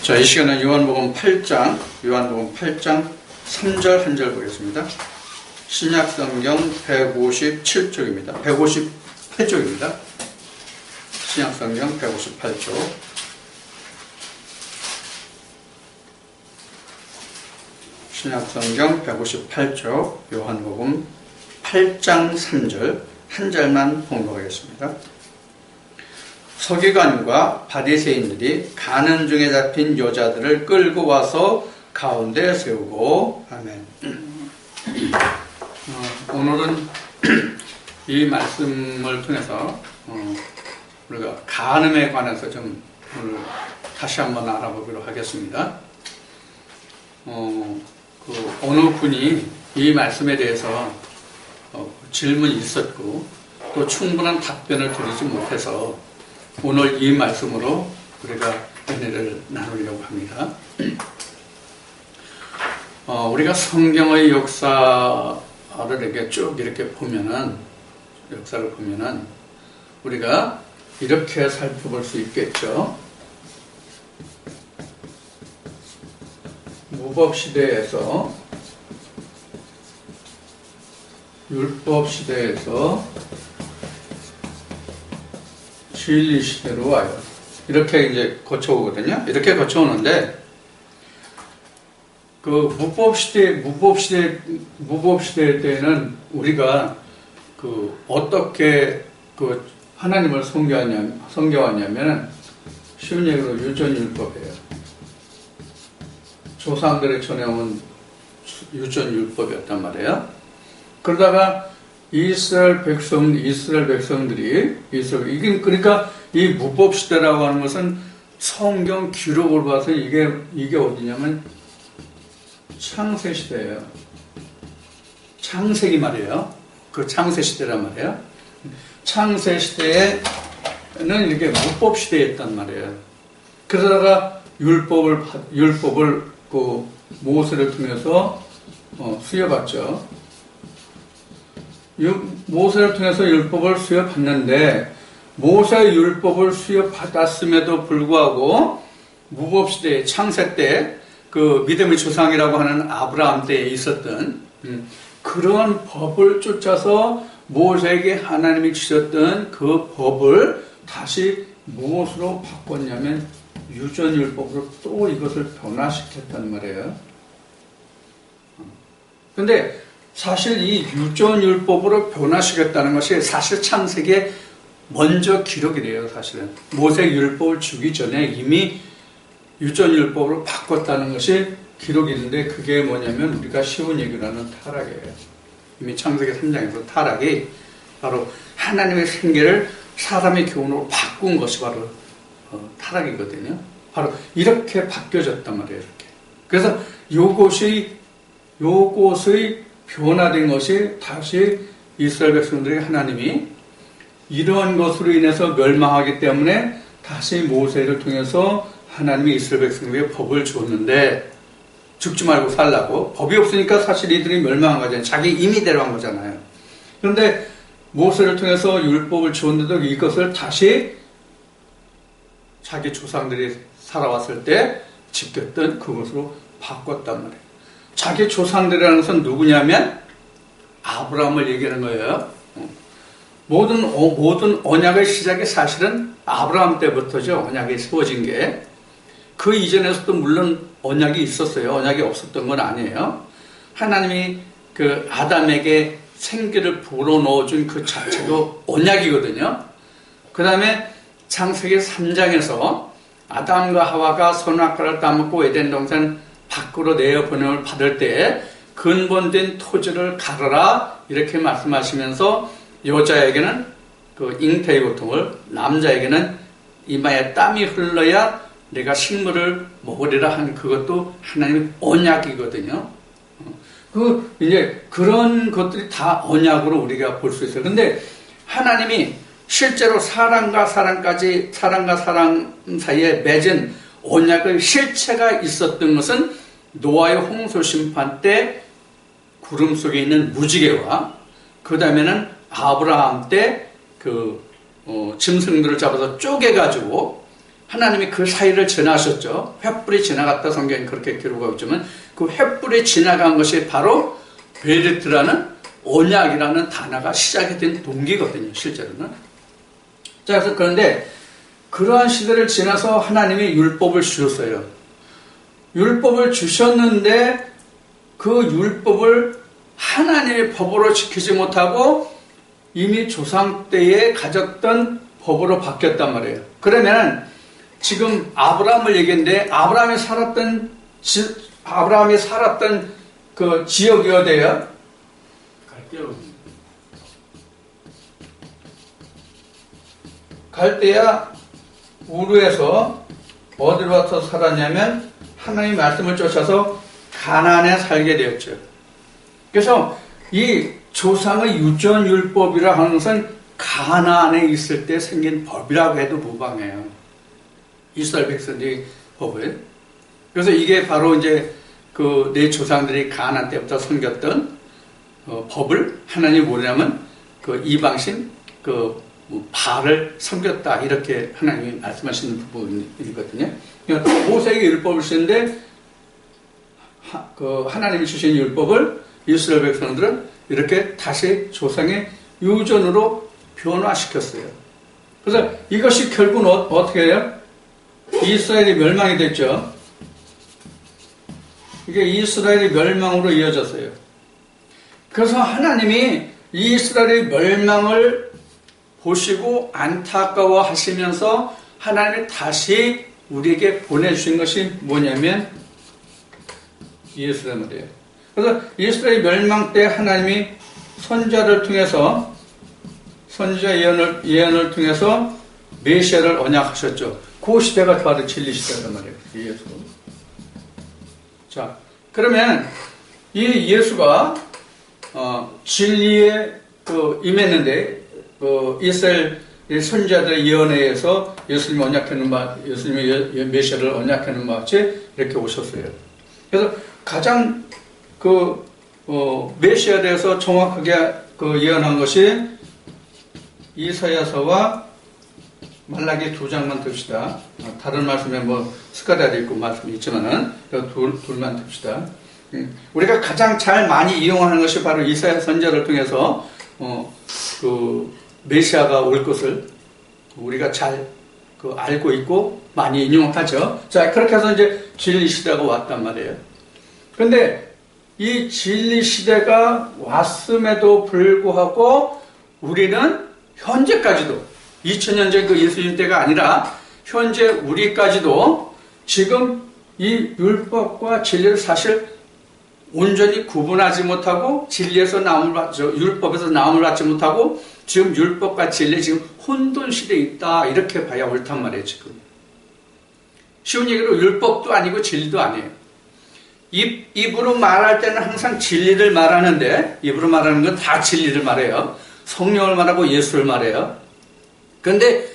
자, 이 시간은 요한복음 8장 3절 한 절 보겠습니다. 신약성경 157쪽입니다. 158쪽입니다. 신약성경 158쪽. 신약성경 158쪽 요한복음 8장 3절 한 절만 봉독하겠습니다. 서기관과 바리새인들이 가는 중에 잡힌 여자들을 끌고 와서 가운데 세우고. 아멘. 오늘은 이 말씀을 통해서 우리가 간음에 관해서 좀 오늘 다시 한번 알아보기로 하겠습니다. 어느 분이 이 말씀에 대해서 질문이 있었고 또 충분한 답변을 드리지 못해서 오늘 이 말씀으로 우리가 은혜를 나누려고 합니다. 우리가 성경의 역사를 이렇게 쭉 이렇게 보면은, 역사를 보면은 우리가 이렇게 살펴볼 수 있겠죠. 무법시대에서, 율법시대에서 진리시대로 와요. 이렇게 이제 거쳐오거든요. 이렇게 거쳐오는데, 그 무법시대 때는 우리가 어떻게 하나님을 섬겨왔냐면, 쉬운 얘기로 유전율법이에요. 조상들이 전해온 유전율법이었단 말이에요. 그러다가 이스라엘 백성들이 그러니까 이 무법시대라고 하는 것은 성경 기록을 봐서 이게 어디냐면 창세시대예요. 창세기 말이에요. 그 창세시대란 말이에요. 창세시대에는 이렇게 무법시대였단 말이에요. 그러다가 율법을 그 모세를 통해서 수여받죠. 모세를 통해서 율법을 수여받는데, 모세의 율법을 수여받았음에도 불구하고 무법시대 창세 때 그 믿음의 조상이라고 하는 아브라함 때에 있었던 그런 법을 쫓아서 모세에게 하나님이 주셨던 그 법을 다시 무엇으로 바꿨냐면 유전율법으로 또 이것을 변화시켰단 말이에요. 근데 사실 이 유전율법으로 변화시켰다는 것이 사실 창세기에 먼저 기록이 돼요. 사실은 모세율법을 주기 전에 이미 유전율법으로 바꿨다는 것이 기록이 있는데, 그게 뭐냐면 우리가 쉬운 얘기로 하는 타락이에요. 이미 창세기 3장에서 타락이 바로 하나님의 생계를 사람의 교훈으로 바꾼 것이 바로 타락이거든요. 바로 이렇게 바뀌어졌단 말이에요. 이렇게. 그래서 요것의 변화된 것이 다시 이스라엘 백성들에게 하나님이 이러한 것으로 인해서 멸망하기 때문에 다시 모세를 통해서 하나님이 이스라엘 백성들에게 법을 줬는데, 죽지 말고 살라고. 법이 없으니까 사실 이들이 멸망한 거잖아요. 자기 임의대로 한 거잖아요. 그런데 모세를 통해서 율법을 줬는데도 이것을 다시 자기 조상들이 살아왔을 때 지켰던 그것으로 바꿨단 말이에요. 자기 조상들이라는 것은 누구냐면 아브라함을 얘기하는 거예요. 모든 언약의 시작이 사실은 아브라함 때부터죠. 언약이 세워진 게. 그 이전에서도 물론 언약이 있었어요. 언약이 없었던 건 아니에요. 하나님이 그 아담에게 생기를 불어넣어준 그 자체도 언약이거든요. 그 다음에 창세기 3장에서 아담과 하와가 선악과를 따먹고 에덴 동산 밖으로 내어보냄을 받을 때 근본된 토지를 가르라 이렇게 말씀하시면서 여자에게는 그 잉태의 고통을, 남자에게는 이마에 땀이 흘러야 내가 식물을 먹으리라 한 그것도 하나님의 언약이거든요. 이제 그런 것들이 다 언약으로 우리가 볼 수 있어요. 근데 하나님이 실제로 사람과 사람 사이에 맺은 언약의 실체가 있었던 것은 노아의 홍수 심판 때 구름 속에 있는 무지개와, 그 다음에는 아브라함 때 짐승들을 잡아서 쪼개가지고 하나님이 그 사이를 지나셨죠. 횃불이 지나갔다 성경이 그렇게 기록하고 있지만 그 횃불이 지나간 것이 바로 베르트라는 언약이라는 단어가 시작이 된 동기거든요. 실제로는. 자, 그래서 그런데 그러한 시대를 지나서 하나님이 율법을 주셨어요. 율법을 주셨는데 그 율법을 하나님의 법으로 지키지 못하고 이미 조상 때에 가졌던 법으로 바뀌었단 말이에요. 그러면 지금 아브라함을 얘기했는데 아브라함이 살았던 그 지역이 어디예요? 갈대아 우르에서 어디로 와서 살았냐면 하나님의 말씀을 쫓아서 가나안에 살게 되었죠. 그래서 이 조상의 유전율법이라 하는 것은 가나안에 있을 때 생긴 법이라고 해도 무방해요. 이스라엘 백성들의 법을. 그래서 이게 바로 이제 그 내 조상들이 가나안 때부터 섬겼던 법을 하나님이 뭐냐면 그 이방신 그 바알을 섬겼다 이렇게 하나님이 말씀하시는 부분이거든요. 그러니까 모세에게 율법을 쓰는데 그 하나님이 주신 율법을 이스라엘 백성들은 이렇게 다시 조상의 유전으로 변화시켰어요. 그래서 이것이 결국은 어떻게 해요? 이스라엘이 멸망이 됐죠. 이게 이스라엘의 멸망으로 이어졌어요. 그래서 하나님이 이스라엘의 멸망을 보시고 안타까워 하시면서 하나님이 다시 우리에게 보내주신 것이 뭐냐면 예수란 말이에요. 그래서 이스라엘 멸망 때 하나님이 선지자를 통해서 선지자 예언을 통해서 메시아를 언약하셨죠. 그 시대가 바로 진리 시대란 말이에요. 예수. 자, 그러면 이 예수가 진리에 임했는데 이스라엘 선지자들의 예언에 의해서 예수님이 언약하는 바, 예수님의 메시아를 언약하는 바 같이 이렇게 오셨어요. 그래서 가장 메시아에 대해서 정확하게 예언한 것이 이사야서와 말라기 2장만 듭시다. 다른 말씀에 스가랴도 있고 말씀이 있지만은 둘만 듭시다. 우리가 가장 잘 많이 이용하는 것이 바로 이사야 선지자를 통해서 메시아가 올 것을 우리가 잘 알고 있고 많이 인용하죠. 자, 그렇게 해서 이제 진리 시대가 왔단 말이에요. 그런데 이 진리 시대가 왔음에도 불구하고 우리는 현재까지도 2000년 전 그 예수님 때가 아니라 현재 우리까지도 지금 이 율법과 진리를 사실 온전히 구분하지 못하고 진리에서 율법에서 나옴을 받지 못하고 지금 율법과 진리 지금 혼돈 시대에 있다 이렇게 봐야 옳단 말이에요. 지금 쉬운 얘기로 율법도 아니고 진리도 아니에요. 입으로 말할 때는 항상 진리를 말하는데 입으로 말하는 건 다 진리를 말해요. 성령을 말하고 예수를 말해요. 그런데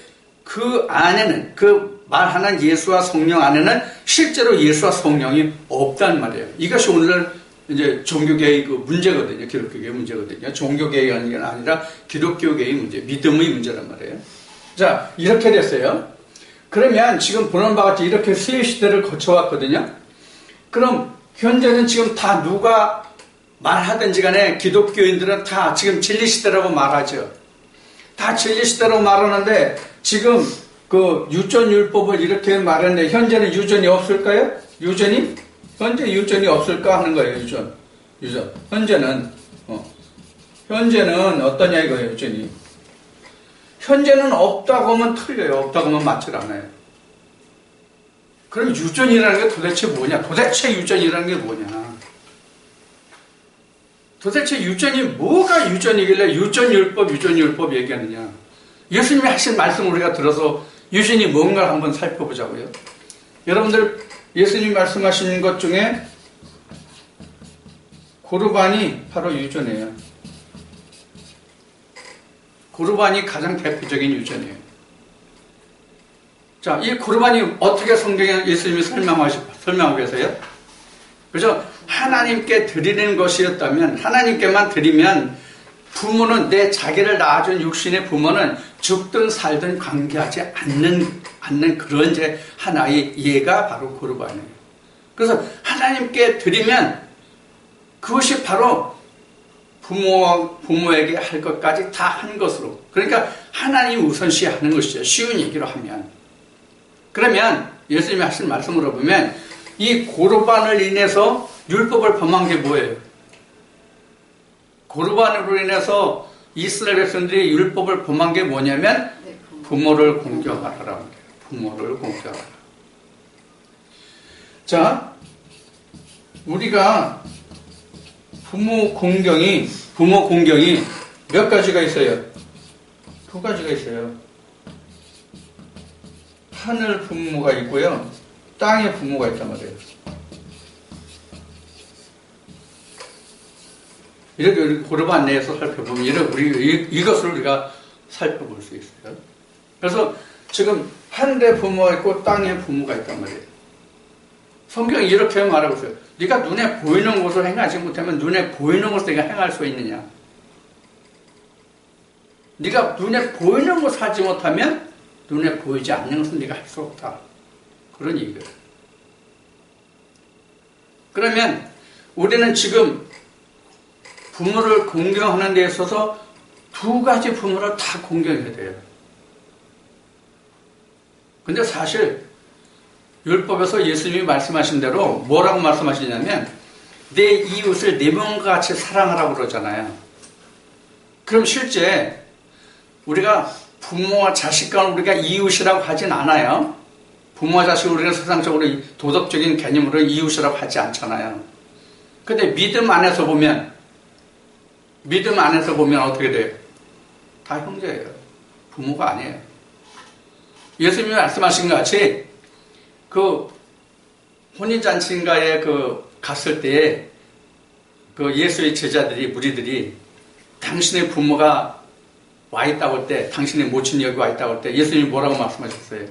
그 안에는 그 말하는 예수와 성령 안에는 실제로 예수와 성령이 없단 말이에요. 이것이 오늘날 이제 종교개혁의 문제거든요. 기독교계의 문제거든요. 종교개혁이 아니라 기독교계의 문제, 믿음의 문제란 말이에요. 자, 이렇게 됐어요. 그러면 지금 보는 바와 같이 이렇게 세 시대를 거쳐왔거든요. 그럼 현재는 지금 다 누가 말하든지 간에 기독교인들은 다 지금 진리시대라고 말하죠. 다 진리시대라고 말하는데 지금 그 유전율법을 이렇게 말했는데 현재는 유전이 없을까요? 현재 유전이 없을까 하는 거예요. 유전. 현재는 어떠냐 이거예요. 유전이. 현재는 없다고 하면 틀려요. 없다고 하면 맞질 않아요. 그럼 유전이라는 게 도대체 뭐냐? 도대체 유전이라는 게 뭐냐? 도대체 유전이 뭐가 유전이길래 유전율법 얘기하느냐? 예수님이 하신 말씀을 우리가 들어서 유전이 뭔가 한번 살펴보자고요. 여러분들 예수님이 말씀하신 것 중에 고르반이 바로 유전이에요. 고르반이 가장 대표적인 유전이에요. 자, 이 고르반이 어떻게 성경에 예수님이 설명하고 계세요? 그죠? 하나님께 드리는 것이었다면, 하나님께만 드리면, 부모는 내 자기를 낳아준 육신의 부모는 죽든 살든 관계하지 않는 않는 그런 이제 하나의 예가 바로 고르반이에요. 그래서 하나님께 드리면 그것이 바로 부모에게 할 것까지 다 한 것으로. 그러니까 하나님 우선시하는 것이죠. 쉬운 얘기로 하면. 그러면 예수님이 하신 말씀으로 보면 이 고르반을 인해서 율법을 범한 게 뭐예요? 고르반으로 인해서 이스라엘 백성들이 율법을 범한 게 뭐냐면 부모를 공경하라라는 거예요. 부모를 공경하라. 자, 우리가 부모 공경이 몇 가지가 있어요? 두 가지가 있어요. 하늘 부모가 있고요. 땅의 부모가 있단 말이에요. 이렇게 고르반 내에서 살펴보면 이것을 우리가 살펴볼 수 있어요. 그래서 지금 하늘의 부모가 있고 땅의 부모가 있단 말이에요. 성경이 이렇게 말하고 있어요. 네가 눈에 보이는 것을 행하지 못하면 눈에 보이는 것을 네가 행할 수 있느냐? 네가 눈에 보이는 것을 하지 못하면 눈에 보이지 않는 것은 네가 할 수 없다. 그런 얘기예요. 그러면 우리는 지금 부모를 공경하는 데 있어서 두 가지 부모를 다 공경해야 돼요. 근데 사실 율법에서 예수님이 말씀하신 대로 뭐라고 말씀하시냐면 내 이웃을 내 몸과 같이 사랑하라고 그러잖아요. 그럼 실제 우리가 부모와 자식과는 우리가 이웃이라고 하진 않아요. 부모와 자식을 우리가 세상적으로 도덕적인 개념으로 이웃이라고 하지 않잖아요. 근데 믿음 안에서 보면 어떻게 돼요? 다 형제예요. 부모가 아니에요. 예수님이 말씀하신 것 같이 그 혼인잔치인가에 갔을 때에 그 예수의 제자들이, 무리들이 당신의 부모가 와 있다고 할 때, 당신의 모친이 여기 와 있다고 할 때 예수님이 뭐라고 말씀하셨어요?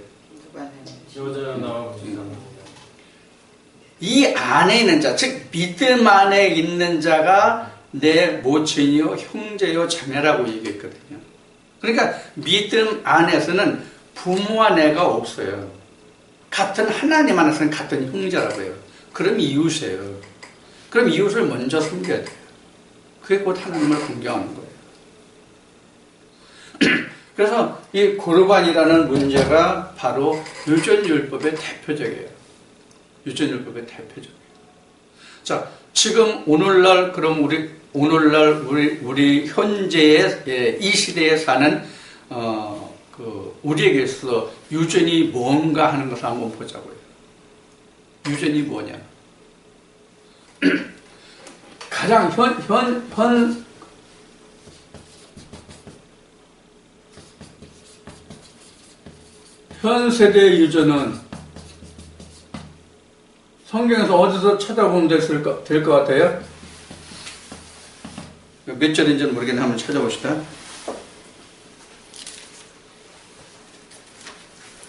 이 안에 있는 자, 즉 믿음 안에 있는 자가 내 모친이요 형제요 자매라고 얘기했거든요. 그러니까 믿음 안에서는 부모와 내가 없어요. 같은 하나님 안에서는 같은 형제라고 해요. 그럼 이웃이에요. 그럼 이웃을 먼저 섬겨야 돼요. 그게 곧 하나님을 공경하는 거예요. 그래서 이 고르반이라는 문제가 바로 유전율법의 대표적이에요. 유전율법의 대표적이에요. 자, 지금 오늘날 우리 현재의 이 시대에 사는 우리에게 있어서 유전이 뭔가 하는 것을 한번 보자고요. 유전이 뭐냐? 가장 현 세대의 유전은 성경에서 어디서 찾아보면 될 것 같아요? 몇 절인지는 모르겠는데 한번 찾아봅시다.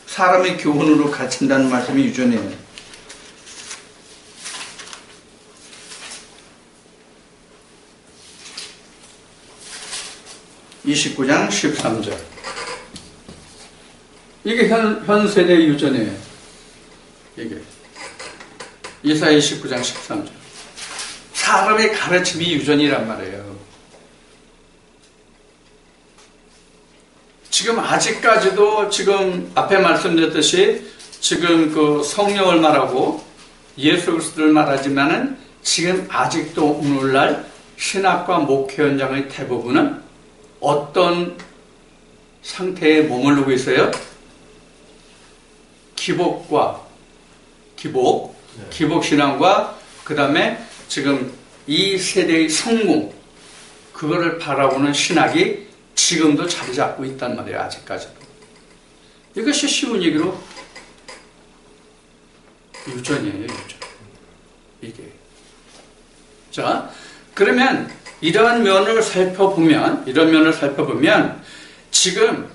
사람의 교훈으로 갇힌다는 말씀이 유전이에요. (29장 13절) 이게 현 세대의 유전이에요. 이게 이사야 29장 13절. 사람의 가르침이 유전이란 말이에요. 지금 아직까지도 지금 앞에 말씀드렸듯이 지금 그 성령을 말하고 예수 그리스도를 말하지만은 지금 아직도 오늘날 신학과 목회 현장의 대부분은 어떤 상태에 머무르고 있어요? 기복 신앙과 그 다음에 지금 이 세대의 성공, 그거를 바라보는 신학이 지금도 자리 잡고 있단 말이에요. 아직까지도. 이것이 쉬운 얘기로 유전이에요. 유전. 이게. 자, 그러면 이런 면을 살펴보면 지금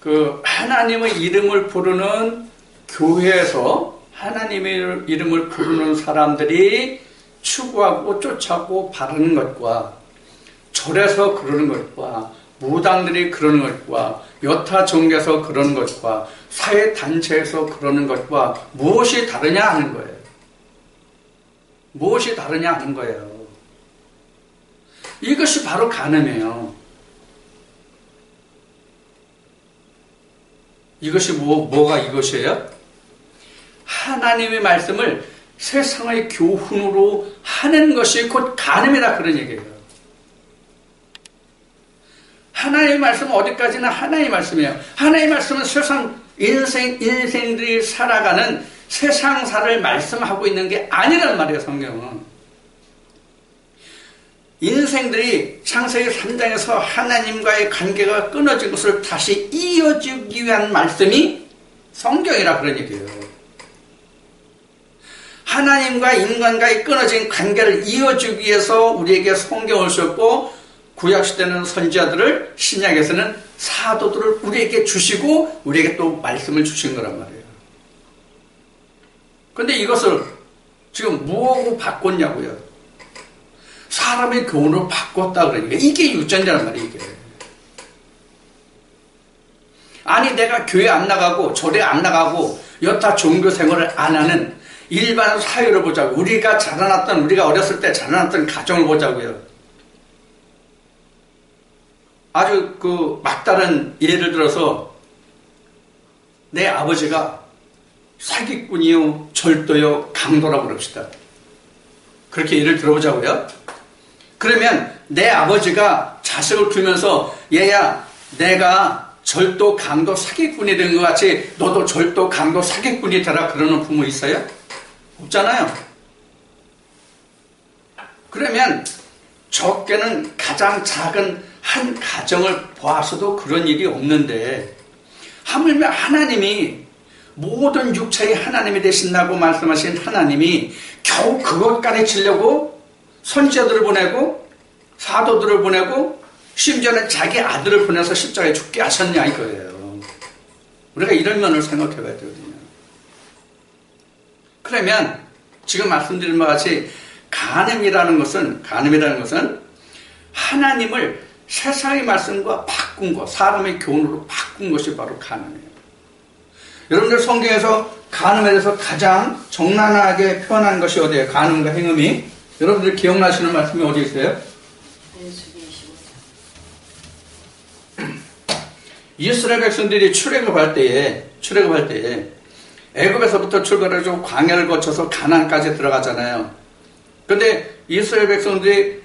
그 하나님의 이름을 부르는 교회에서 하나님의 이름을 부르는 사람들이 추구하고 쫓아고 바르는 것과 절에서 그러는 것과 무당들이 그러는 것과 여타 종교에서 그러는 것과 사회단체에서 그러는 것과 무엇이 다르냐 하는 거예요. 무엇이 다르냐 하는 거예요. 이것이 바로 간음이에요. 이것이 뭐가 이것이에요? 하나님의 말씀을 세상의 교훈으로 하는 것이 곧 간음이다 그런 얘기예요. 하나님의 말씀은 어디까지나 하나님의 말씀이에요. 하나님의 말씀은 세상 인생들이 살아가는 세상사를 말씀하고 있는 게 아니란 말이에요. 성경은. 인생들이 창세기 3장에서 하나님과의 관계가 끊어진 것을 다시 이어주기 위한 말씀이 성경이라 그런 얘기예요. 하나님과 인간과의 끊어진 관계를 이어주기 위해서 우리에게 성경을 썼고 구약시대는 선지자들을, 신약에서는 사도들을 우리에게 주시고 우리에게 또 말씀을 주신 거란 말이에요. 그런데 이것을 지금 뭐하고 바꿨냐고요. 사람의 교훈을 바꿨다 그러니까 이게 유전자란 말이에요. 이게. 아니 내가 교회 안 나가고 절에 안 나가고 여타 종교 생활을 안 하는 일반 사회를 보자고. 우리가 어렸을 때 자라났던 가정을 보자고요. 아주 막다른 예를 들어서 내 아버지가 사기꾼이요, 절도요, 강도라고 그럽시다. 그렇게 예를 들어보자고요. 그러면 내 아버지가 자식을 두면서 얘야 내가 절도, 강도, 사기꾼이 된 것 같이 너도 절도, 강도, 사기꾼이 되라 그러는 부모 있어요? 없잖아요. 그러면 적게는 가장 작은 한 가정을 보아서도 그런 일이 없는데 하물며 하나님이 모든 육체의 하나님이 되신다고 말씀하신 하나님이 겨우 그것 가르치려고 선지자들을 보내고 사도들을 보내고 심지어는 자기 아들을 보내서 십자가에 죽게 하셨냐 이거예요. 우리가 이런 면을 생각해 봐야 되거든요. 그러면 지금 말씀드린 바와 같이 간음이라는 것은 하나님을 세상의 말씀과 바꾼 것, 사람의 교훈으로 바꾼 것이 바로 간음이에요. 여러분들 성경에서 간음에 대해서 가장 적나라하게 표현한 것이 어디예요? 간음과 행음이. 여러분들 기억나시는 말씀이 어디 있어요? 이스라엘 백성들이 출애굽할 때에 애굽에서부터 출발해서 광야를 거쳐서 가나안까지 들어가잖아요. 그런데 이스라엘 백성들이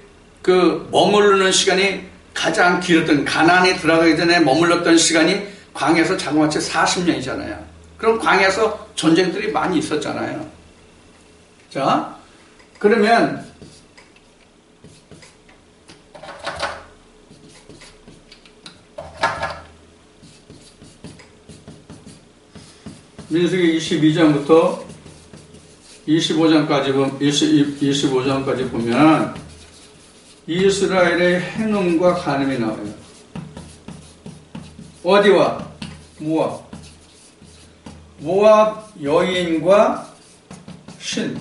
머무르는 시간이 가장 길었던, 가나안에 들어가기 전에 머물렀던 시간이 광야에서 자그마치 40년이잖아요. 그럼 광야에서 전쟁들이 많이 있었잖아요. 자, 그러면 민수기 22장부터 25장까지 보면 이스라엘의 행음과 간음이 나와요. 어디와? 모압 여인과 신.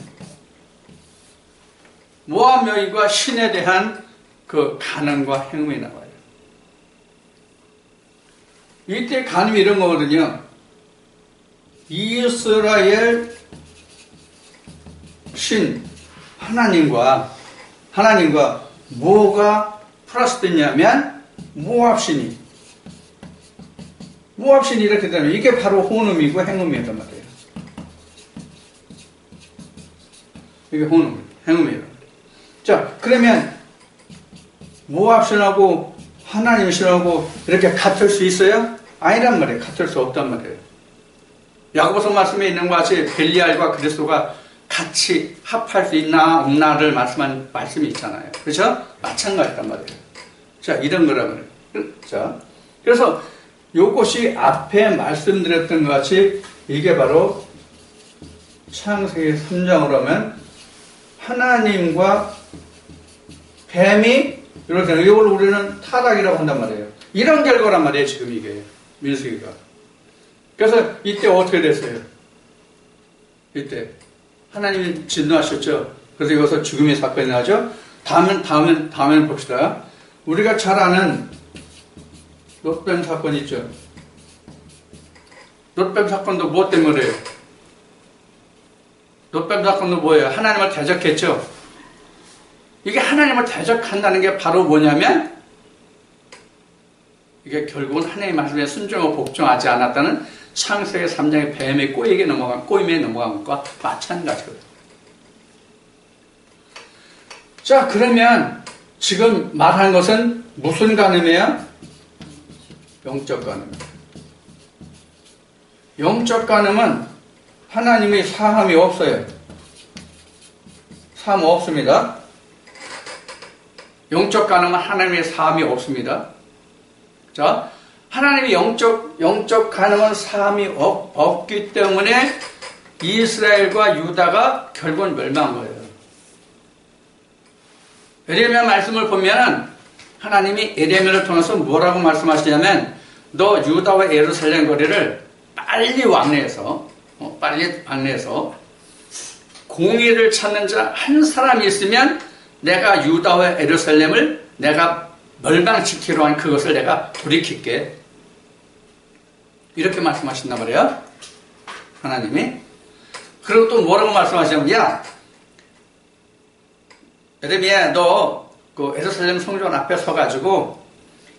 모압 여인과 신에 대한 그 간음과 행음이 나와요. 이때 간음이 이런 거거든요. 이스라엘 신 하나님과 뭐가 플러스 됐냐면 모압신이 이렇게 되면 이게 바로 혼음이고 행음이란 말이에요. 이게 행음이에요. 자, 그러면 모압신하고 하나님신하고 이렇게 같을 수 있어요? 아니란 말이에요. 같을 수 없단 말이에요. 야고보서 말씀에 있는 것 같이 벨리알과 그리스도가 같이 합할 수 있나 없나를 말씀한 말씀이 있잖아요. 그렇죠? 마찬가지단 말이에요. 자, 이런 거라면. 자, 그래서 요것이 앞에 말씀드렸던 것 같이 이게 바로 창세기 3장으로 하면 하나님과 뱀이 이렇게 이걸 우리는 타락이라고 한단 말이에요. 이런 결과란 말이에요. 지금 이게 민수기가. 그래서 이때 어떻게 됐어요? 이때 하나님이 진노하셨죠. 그래서 이것을 죽음의 사건이 나죠. 다음엔 봅시다. 우리가 잘 아는 롯뱀 사건 있죠. 롯뱀 사건도 무엇 때문에 그래요? 롯뱀 사건도 뭐예요? 하나님을 대적했죠. 이게 하나님을 대적한다는 게 바로 뭐냐면 이게 결국은 하나님의 말씀에 순종하고 복종하지 않았다는 창세기 3장의 뱀의 꼬임에 넘어간 것과 마찬가지거든요. 자, 그러면 지금 말한 것은 무슨 간음이에요? 영적 간음. 영적 간음은 하나님의 사함이 없어요. 사함 없습니다. 영적 간음은 하나님의 사함이 없습니다. 자, 하나님의 영적 간음은 사함이 없기 때문에 이스라엘과 유다가 결국은 멸망한 거예요. 에레미야 말씀을 보면 하나님이 에레미야를 통해서 뭐라고 말씀하시냐면 너 유다와 예루살렘 거리를 빨리 왕래해서 공의를 찾는 자 한 사람이 있으면 내가 유다와 예루살렘을 내가 멸망시키려 한 그것을 내가 돌이킬게. 이렇게 말씀하신단 말이에요. 하나님이. 그리고 또 뭐라고 말씀하시냐면 야 에레미야 너 그 예루살렘 성전 앞에 서가지고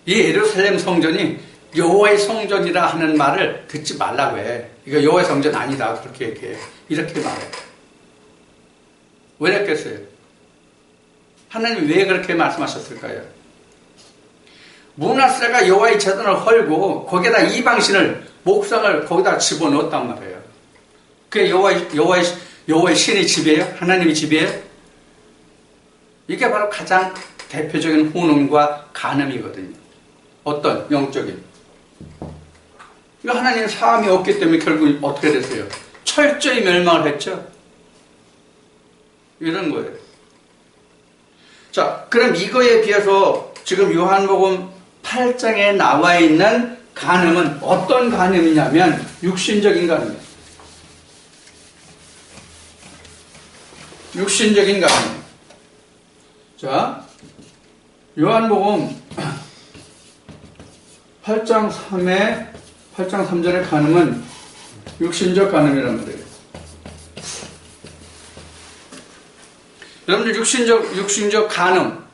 이 예루살렘 성전이 여호와의 성전이라 하는 말을 듣지 말라고 해. 이거 여호와의 성전 아니다. 그렇게 얘기해. 이렇게 말해. 왜 그랬겠어요? 하나님이 왜 그렇게 말씀하셨을까요? 므낫세가 여호와의 제단을 헐고 거기에다 이방신을 목상을 거기다 집어넣었단 말이에요. 그게 여호와의 신의 집이에요? 하나님의 집이에요? 이게 바로 가장 대표적인 혼음과 간음이거든요. 어떤 영적인. 이거 하나님 사함이 없기 때문에 결국 어떻게 됐어요? 철저히 멸망을 했죠. 이런 거예요. 자, 그럼 이거에 비해서 지금 요한복음 8장에 나와 있는 간음은 어떤 간음이냐면 육신적인 간음이에요. 육신적인 간음. 자, 요한복음 8장 3절의 간음은 육신적 간음이란 말이에요. 여러분들 육신적 간음,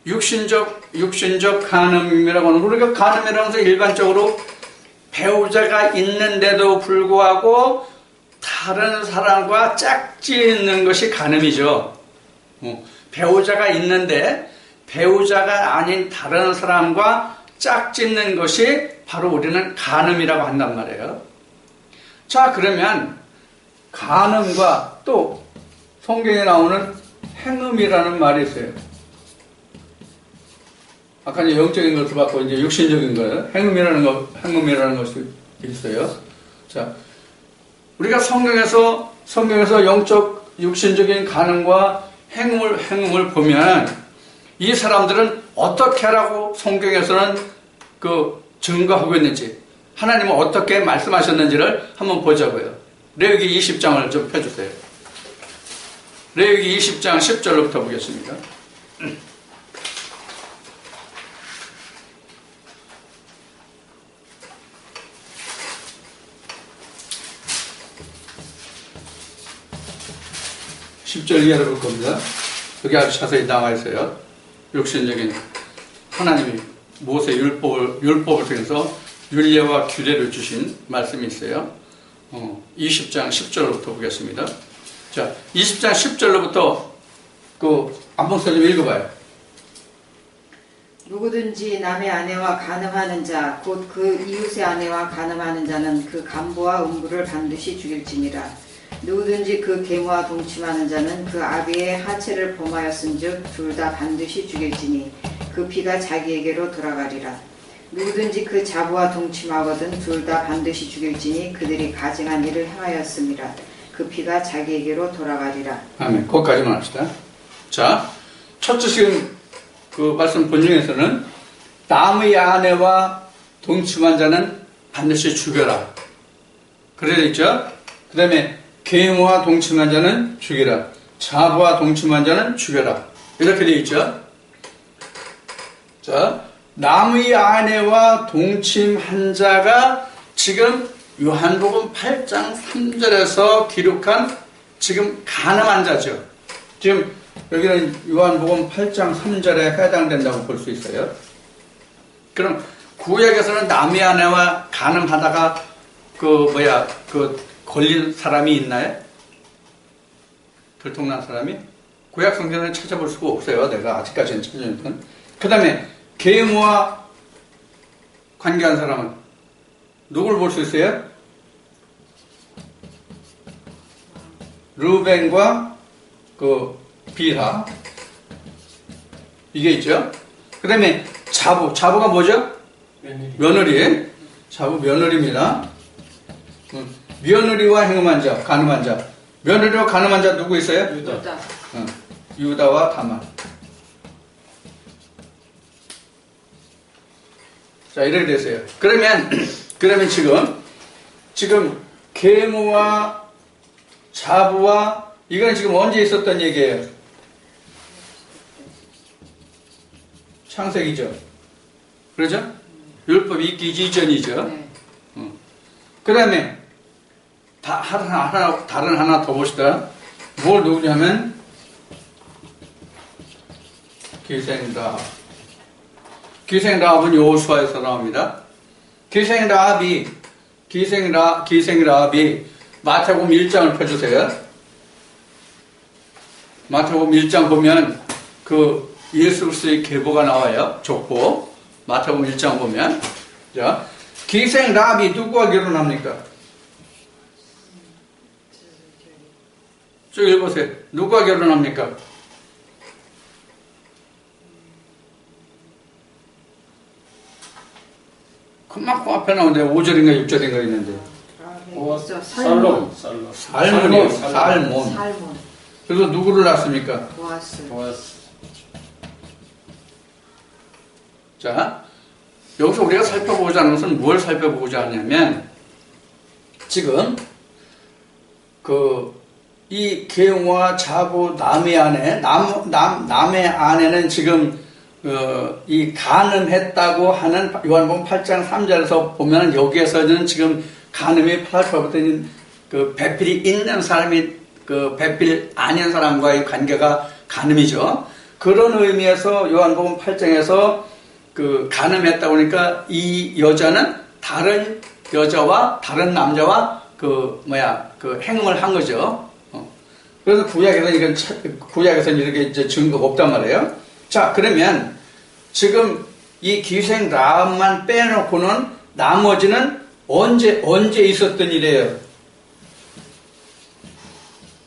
육신적 간음이라고 하는 우리가 간음이라고 해서 일반적으로 배우자가 있는데도 불구하고 다른 사람과 짝짓는 것이 간음이죠. 배우자가 있는데 배우자가 아닌 다른 사람과 짝짓는 것이 바로 우리는 간음이라고 한단 말이에요. 자, 그러면 간음과 또 성경에 나오는 행음이라는 말이 있어요. 아까 이제 영적인 것을 받고 이제 육신적인 거예요. 행음이라는 것이 있어요. 자, 우리가 성경에서 육신적인 간음과 행음을 보면 이 사람들은 어떻게 하라고 성경에서는 증거하고 있는지 하나님은 어떻게 말씀하셨는지를 한번 보자고요. 레위기 20장을 좀 펴주세요. 레위기 20장 10절로부터 보겠습니다. (10절) 이하를 볼 겁니다. 여기 아주 자세히 나와 있어요. 육신적인 하나님이 모세 율법을 통해서 율례와 규례를 주신 말씀이 있어요. 20장 10절로부터 보겠습니다. 자, 20장 10절로부터 안봉사 좀 읽어봐요. 누구든지 남의 아내와 간음하는 자, 곧 그 이웃의 아내와 간음하는 자는 그 간부와 음부를 반드시 죽일지니라. 누구든지 그 계모와 동침하는 자는 그 아비의 하체를 범하였은즉 둘 다 반드시 죽일지니 그 피가 자기에게로 돌아가리라. 누구든지 그 자부와 동침하거든 둘 다 반드시 죽일지니 그들이 가증한 일을 행하였음이라. 그 피가 자기에게로 돌아가리라. 아멘. 거기까지만 합시다. 자, 첫째 지금 그 말씀 본중에서는 남의 아내와 동침한 자는 반드시 죽여라. 그래 있죠? 그 다음에 계모와 동침한 자는 죽여라. 자부와 동침한 자는 죽여라. 이렇게 되어 있죠? 자, 남의 아내와 동침한 자가 지금 요한복음 8장 3절에서 기록한 지금 간음한 자죠. 지금 여기는 요한복음 8장 3절에 해당된다고 볼 수 있어요. 그럼 구약에서는 남의 아내와 간음하다가 걸린 사람이 있나요? 들통난 사람이? 구약 성경에 찾아볼 수가 없어요. 내가 아직까지는 찾아보니까. 그 다음에 계모와 관계한 사람은 누굴 볼 수 있어요? 르벤과 빌하 이게 있죠. 그 다음에 자부가 뭐죠? 며느리. 자부 며느리입니다. 며느리와 행음한 자, 간음한 자. 며느리와 간음한 자 누구 있어요? 유다. 유다와 다만. 자, 이렇게 됐어요. 그러면 지금 계모와 자부와 이건 지금 언제 있었던 얘기예요? 창세기죠. 그러죠? 율법이 있기 이전이죠. 네. 그 다음에 다른 하나 더 봅시다. 뭘 누구냐면 기생라합은 여호수아에서 나옵니다. 기생라합이 마태복음 1장을 펴주세요. 마태복음 1장 보면 예수 그리스도의 계보가 나와요. 족보. 마태복음 1장 보면. 자, 기생라합이 누구와 결혼합니까? 쭉 읽어보세요. 누구와 결혼합니까? 그만큼 앞에 나오는데 5절인가 6절인가 있는데. 살몬. 그래서 누구를 낳습니까? 보아스. 자, 여기서 우리가 살펴보고자 하는 것은 뭘 살펴보고자 하냐면, 지금, 이 계용과 자부 남의 아내는 지금, 이 간음했다고 하는 요한복음 8장 3절에서 보면 여기에서는 지금 간음이 8절부터 배필이 있는 사람이 배필 아닌 사람과의 관계가 간음이죠. 그런 의미에서 요한복음 8장에서 간음했다고 하니까 이 여자는 다른 여자와 다른 남자와 행음을 한 거죠. 그래서 구약에서는 이렇게 이제 증거가 없단 말이에요. 자, 그러면 지금 이 기생 라합만 빼놓고는 나머지는 언제 있었던 일이에요?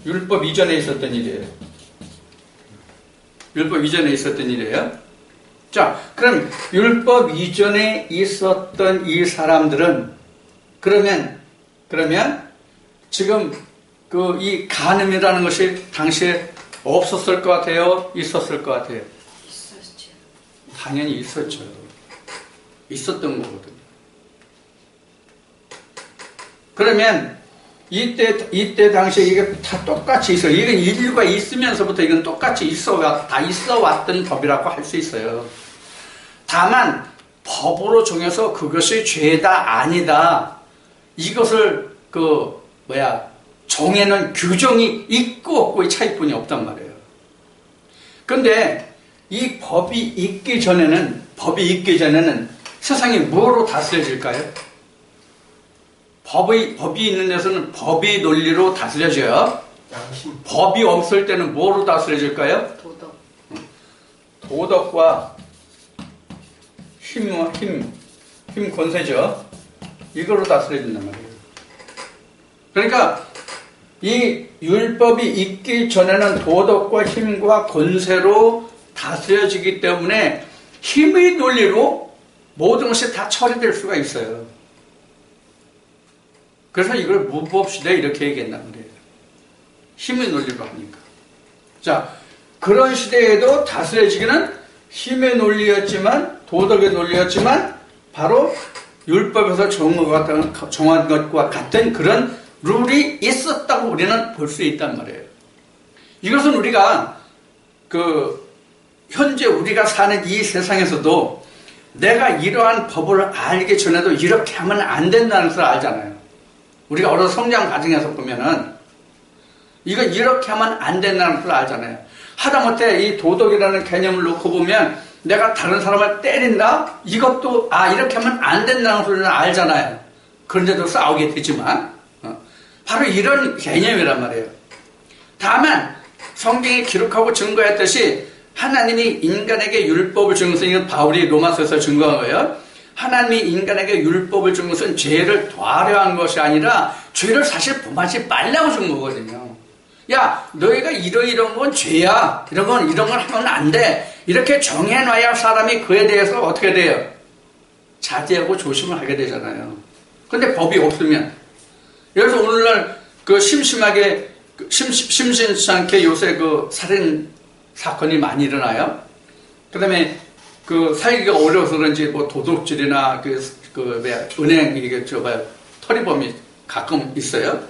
율법 이전에 있었던 일이에요. 자, 그럼 율법 이전에 있었던 이 사람들은 그러면 지금 이 간음이라는 것이 당시에 없었을 것 같아요? 있었을 것 같아요? 있었죠. 당연히 있었죠. 있었던 거거든요. 그러면 이때 당시에 이게 다 똑같이 있어요. 이건 인류가 있으면서부터 이건 똑같이 다 있어 왔던 법이라고 할 수 있어요. 다만 법으로 정해서 그것이 죄다 아니다. 이것을 정해놓은 규정이 있고 없고의 차이뿐이 없단 말이에요. 그런데 이 법이 있기 전에는 세상이 뭐로 다스려질까요? 법이 있는 데서는 법의 논리로 다스려져요. 양심. 법이 없을 때는 뭐로 다스려질까요? 도덕과 힘 권세죠. 이걸로 다스려진단 말이에요. 그러니까 이 율법이 있기 전에는 도덕과 힘과 권세로 다스려지기 때문에 힘의 논리로 모든 것이 다 처리될 수가 있어요. 그래서 이걸 무법시대 이렇게 얘기했단 말이에요. 힘의 논리로 하니까. 자, 그런 시대에도 다스려지기는 힘의 논리였지만, 도덕의 논리였지만, 바로 율법에서 정한 것과 같은 그런 룰이 있었다고 우리는 볼 수 있단 말이에요. 이것은 우리가 현재 우리가 사는 이 세상에서도 내가 이러한 법을 알기 전에도 이렇게 하면 안 된다는 것을 알잖아요. 우리가 어려서 성장 과정에서 보면은 이거 이렇게 하면 안 된다는 것을 알잖아요. 하다못해 이 도덕이라는 개념을 놓고 보면 내가 다른 사람을 때린다? 이것도 이렇게 하면 안 된다는 소리는 알잖아요. 그런데도 싸우게 되지만 바로 이런 개념이란 말이에요. 다만 성경이 기록하고 증거했듯이 하나님이 인간에게 율법을 준 것은, 이건 바울이 로마서에서 증거한 거예요. 하나님이 인간에게 율법을 준 것은 죄를 더하려 한 것이 아니라 죄를 사실 범하지 말라고 준 거거든요. 야, 너희가 이런 건 죄야. 이런 건 하면 안 돼. 이렇게 정해놔야 사람이 그에 대해서 어떻게 돼요? 자제하고 조심을 하게 되잖아요. 근데 법이 없으면. 그래서 오늘날 그 심심치 않게 요새 그 살인 사건이 많이 일어나요. 그 다음에 그 살기가 어려워서 그런지 뭐 도둑질이나 은행, 토리범이 가끔 있어요.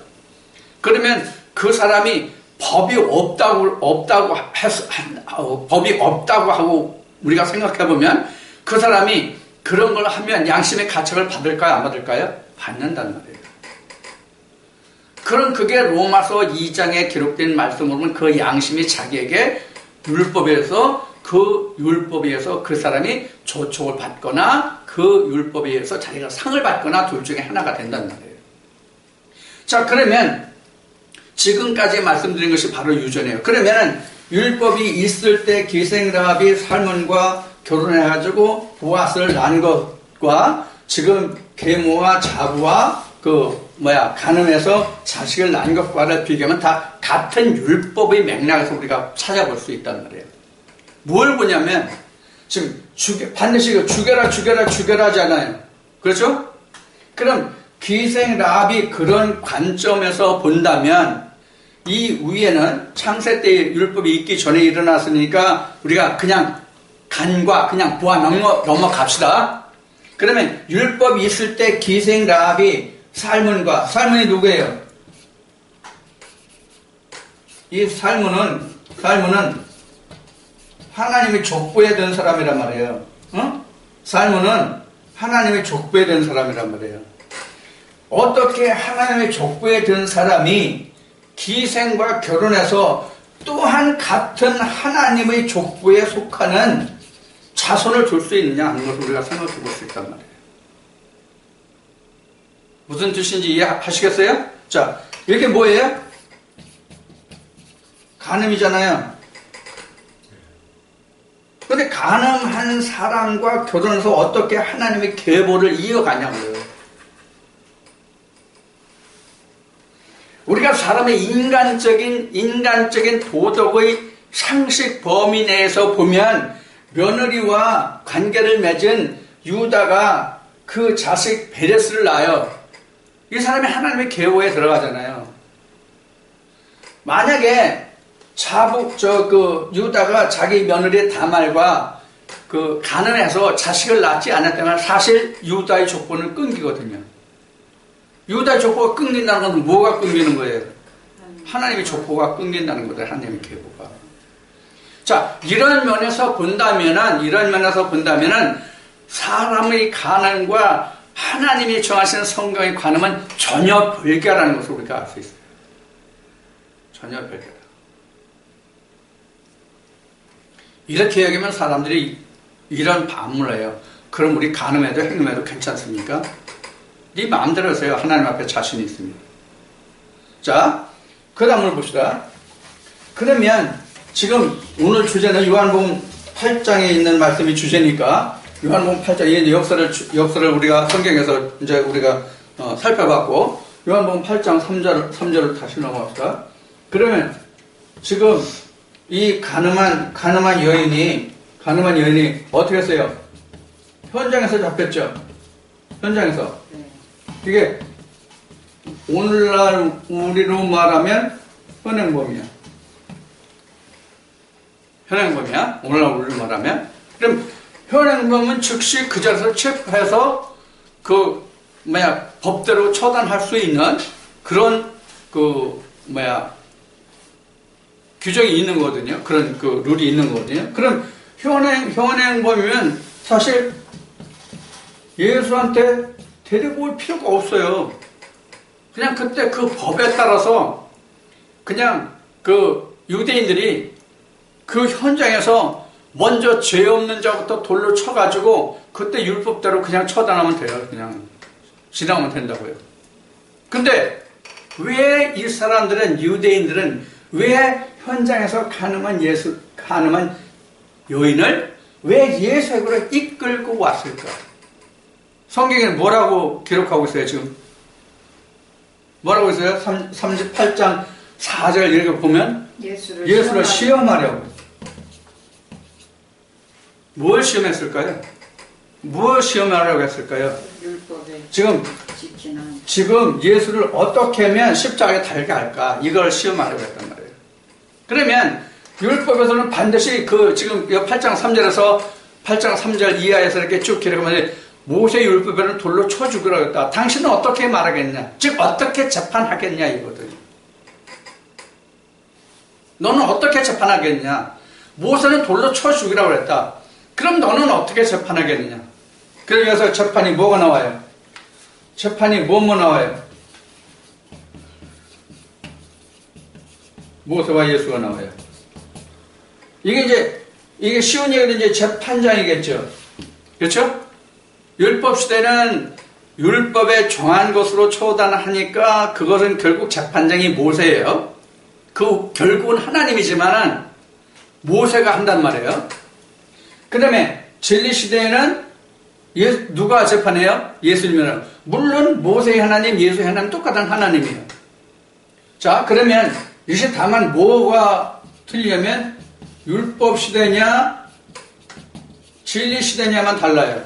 그러면 그 사람이 법이 없다고 하고 우리가 생각해보면 그 사람이 그런 걸 하면 양심의 가책을 받을까요? 안 받을까요? 받는단 말이에요. 그게 로마서 2장에 기록된 말씀을 보면 그 양심이 자기에게 율법에서 그 사람이 조촉을 받거나 그 율법에 의해서 자기가 상을 받거나 둘 중에 하나가 된단 말이에요. 자, 그러면 지금까지 말씀드린 것이 바로 유전이에요. 그러면은 율법이 있을 때 기생라합이 살몬과 결혼해가지고 보아스를 낳은 것과 지금 계모와 자부와 가늠해서 자식을 낳은 것과를 비교하면 다 같은 율법의 맥락에서 우리가 찾아볼 수 있단 말이에요. 뭘 보냐면 지금 반드시 죽여라 하잖아요. 그렇죠? 그럼 기생라합이 그런 관점에서 본다면 이 위에는 창세 때 율법이 있기 전에 일어났으니까 우리가 그냥 간과 그냥 보아 넘어갑시다. 그러면 율법이 있을 때 기생라합이 살몬이 누구예요? 이 살몬은 하나님의 족보에 든 사람이란 말이에요. 살몬은 하나님의 족보에 든 사람이란 말이에요. 어떻게 하나님의 족보에 든 사람이 기생과 결혼해서 또한 같은 하나님의 족보에 속하는 자손을 둘 수 있느냐 하는 것을 우리가 생각해 볼 수 있단 말이에요. 무슨 뜻인지 이해하시겠어요? 자, 이게 뭐예요? 간음이잖아요. 근데 간음한 사람과 결혼해서 어떻게 하나님의 계보를 이어가냐고요. 우리가 사람의 인간적인 도덕의 상식 범위 내에서 보면 며느리와 관계를 맺은 유다가 그 자식 베레스를 낳아요. 이 사람이 하나님의 계보에 들어가잖아요. 만약에 유다가 자기 며느리 다말과 간음해서 자식을 낳지 않았다면 사실 유다의 족보는 끊기거든요. 유다의 족보가 끊긴다는 건 뭐가 끊기는 거예요? 하나님의 족보가 끊긴다는 거죠. 하나님의 계보가. 자, 이런 면에서 본다면은 사람의 간음과 하나님이 정하시는 성경의 관음은 전혀 별개라는 것을 우리가 알 수 있어요. 전혀 별개다. 이렇게 여기면 사람들이 이런 반문을 해요. 그럼 우리 간음해도 행음해도 괜찮습니까? 네 마음대로 하세요. 하나님 앞에 자신이 있습니다. 자, 그 다음을 봅시다. 그러면 지금 오늘 주제는 요한복음 8장에 있는 말씀이 주제니까 요한복음 8장 이 역사를 우리가 성경에서 이제 우리가 살펴봤고 요한복음 8장 3절을 다시 넘어갑시다. 그러면 지금 이 가늠한 여인이 어떻게 했어요? 현장에서 잡혔죠. 현장에서. 이게 오늘날 우리로 말하면 현행범이야. 오늘날 우리로 말하면. 그럼 현행범은 즉시 그 자리에서 체포해서 법대로 처단할 수 있는 그런 규정이 있는 거거든요. 그런 룰이 있는 거거든요. 그럼 현행범이면 사실 예수한테 데리고 올 필요가 없어요. 그냥 그때 그 법에 따라서 그냥 그 유대인들이 그 현장에서 먼저 죄 없는 자부터 돌로 쳐가지고 그때 율법대로 그냥 처단하면 돼요. 그냥 지나가면 된다고요. 근데 왜 이 사람들은, 유대인들은 왜 현장에서 가늠한 여인을 왜 예수에게로 이끌고 왔을까? 성경에는 뭐라고 기록하고 있어요, 지금? 뭐라고 있어요? 38장 4절 이렇게 보면 예수를 시험하려고. 뭘 시험했을까요? 뭘 시험하려고 했을까요? 율법에 지금 예수를 어떻게 하면 십자가에 달게 할까? 이걸 시험하려고 했단 말이에요. 그러면 율법에서는 반드시 지금 8장 3절에서 8장 3절 이하에서 이렇게 쭉 기록하면 모세 율법에는 돌로 쳐 죽으라고 했다. 당신은 어떻게 말하겠냐? 즉 어떻게 재판하겠냐 이거든. 너는 어떻게 재판하겠냐? 모세는 돌로 쳐 죽이라고 했다. 그럼 너는 어떻게 재판하겠느냐? 그래서 재판이 뭐가 나와요? 재판이 뭐 나와요? 모세와 예수가 나와요. 이게 쉬운 얘기는 이제 재판장이겠죠. 그렇죠? 율법 시대는 율법에 정한 것으로 처단하니까 그것은 결국 재판장이 모세예요. 결국은 하나님이지만은 모세가 한단 말이에요. 그 다음에 진리 시대에는 누가 재판해요? 예수님이라고. 물론 모세의 하나님, 예수의 하나님 똑같은 하나님이에요. 자, 그러면 이제 다만 뭐가 틀리냐면 율법 시대냐 진리 시대냐만 달라요.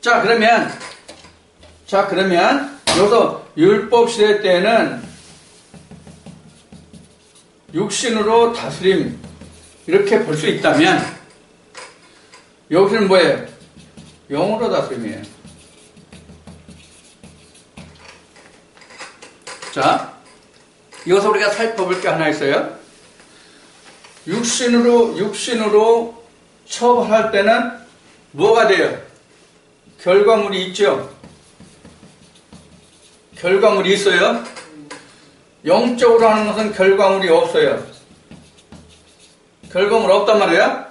자, 그러면 여기서 율법 시대 때는 육신으로 다스림 이렇게 볼 수 있다면 여기서는 뭐예요? 영으로 다스림이에요. 자, 여기서 우리가 살펴볼 게 하나 있어요. 육신으로 처벌할 때는 뭐가 돼요? 결과물이 있죠? 결과물이 있어요? 영적으로 하는 것은 결과물이 없어요. 결과물 없단 말이에요?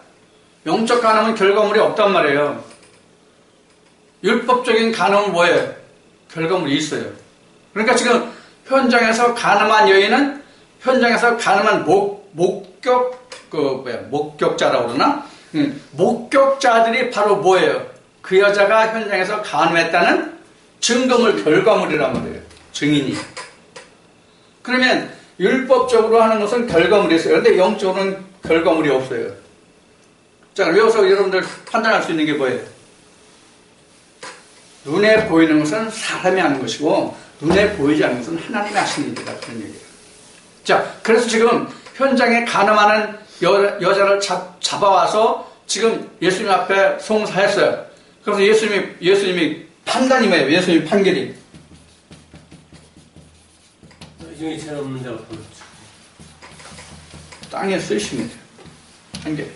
영적 간음은 결과물이 없단 말이에요. 율법적인 간음은 뭐예요? 결과물이 있어요. 그러니까 지금 현장에서 간음한 여인은 현장에서 간음한 목격자라고 그러나? 목격자들이 바로 뭐예요? 그 여자가 현장에서 간음했다는 증거물, 결과물이란 말이에요. 증인이. 그러면 율법적으로 하는 것은 결과물이 있어요. 그런데 영적으로는 결과물이 없어요. 자, 여기서 여러분들 판단할 수 있는 게 뭐예요? 눈에 보이는 것은 사람이 하는 것이고 눈에 보이지 않는 것은 하나님이 하시는 일이다. 그런 얘기예요. 자, 그래서 지금 현장에 간음하는 여자를 잡아와서 지금 예수님 앞에 송사했어요. 그래서 예수님이 판단이 뭐예요? 예수님 판결이. 이 중에 죄 없는 자가 보였죠. 땅에 쓰시면 돼요. 판결.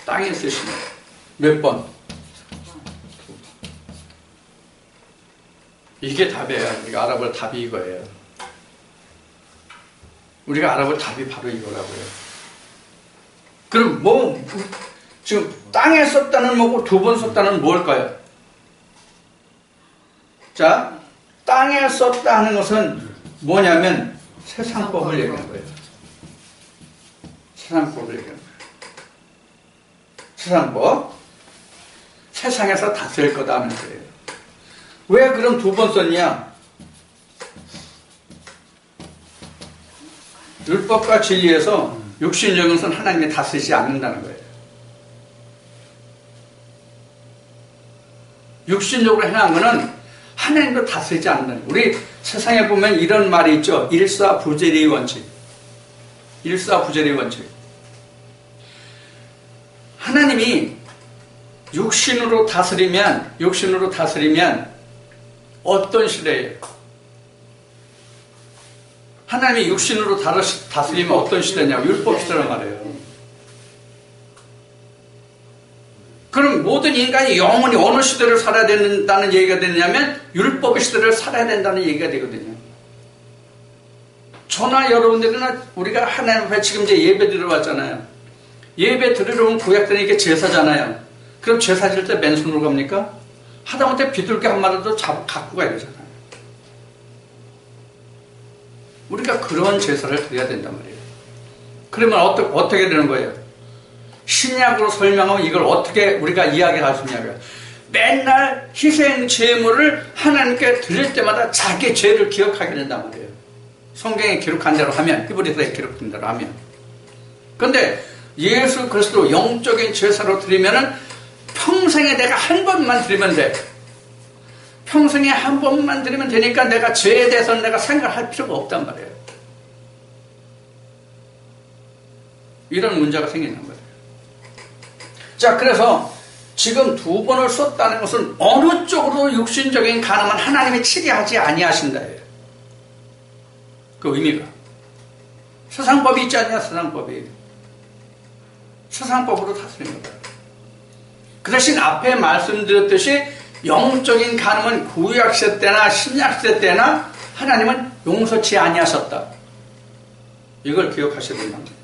땅에 쓰시면 돼요. 몇 번? 이게 답이에요. 우리가 알아볼 답이 이거예요. 우리가 알아볼 답이 바로 이거라고요. 그럼 지금 땅에 썼다는 뭐고 두 번 썼다는 뭘까요? 자, 땅에 썼다 하는 것은 뭐냐면 세상법을 얘기하는 거예요. 세상법을 얘기하는 거예요. 세상법. 세상에서 다스릴 거다 하는 거예요. 왜 그럼 두 번 썼냐? 율법과 진리에서 육신적인 것은 하나님이 다스리지 않는다는 거예요. 육신적으로 행한 것은 하나님도 다스리지 않는다는 거예요. 우리 세상에 보면 이런 말이 있죠. 일사부재리의 원칙. 일사부재리의 원칙. 하나님이 육신으로 다스리면 어떤 시대예요? 하나님이 육신으로 다스리면 어떤 시대냐고 율법 시대란 말이에요. 그럼 모든 인간이 영원히 어느 시대를 살아야 된다는 얘기가 되느냐면 율법의 시대를 살아야 된다는 얘기가 되거든요. 저나 여러분들이나 우리가 하나님 앞에 지금 이제 예배 드리러 왔잖아요. 예배 드리러 온 구약들은 이게 제사잖아요. 그럼 제사 질 때 맨손으로 갑니까? 하다못해 비둘기 한 마리도 갖고 가야 되잖아요. 우리가 그런 제사를 드려야 된단 말이에요. 그러면 어떻게 되는 거예요? 신약으로 설명하면 이걸 어떻게 우리가 이야기를 할 수 있냐고요. 맨날 희생 제물을 하나님께 드릴 때마다 자기 죄를 기억하게 된단 말이에요. 성경에 기록한 대로 하면, 히브리서에 기록된 대로 하면. 그런데 예수 그리스도 영적인 제사로 드리면은 평생에 내가 한 번만 드리면 돼. 평생에 한 번만 드리면 되니까 내가 죄에 대해서는 내가 생각할 필요가 없단 말이에요. 이런 문제가 생기는 거예요. 자, 그래서 지금 2번을 썼다는 것은 어느 쪽으로 육신적인 간음은 하나님이 치리하지 아니하신다예요. 그 의미가. 세상법이 있지 않냐, 세상법이. 세상법으로 다스리는 거예요. 그 대신 앞에 말씀드렸듯이 영적인 간음은 구약시대 때나 신약시대 때나 하나님은 용서치 아니하셨다. 이걸 기억하셔야 된답니다.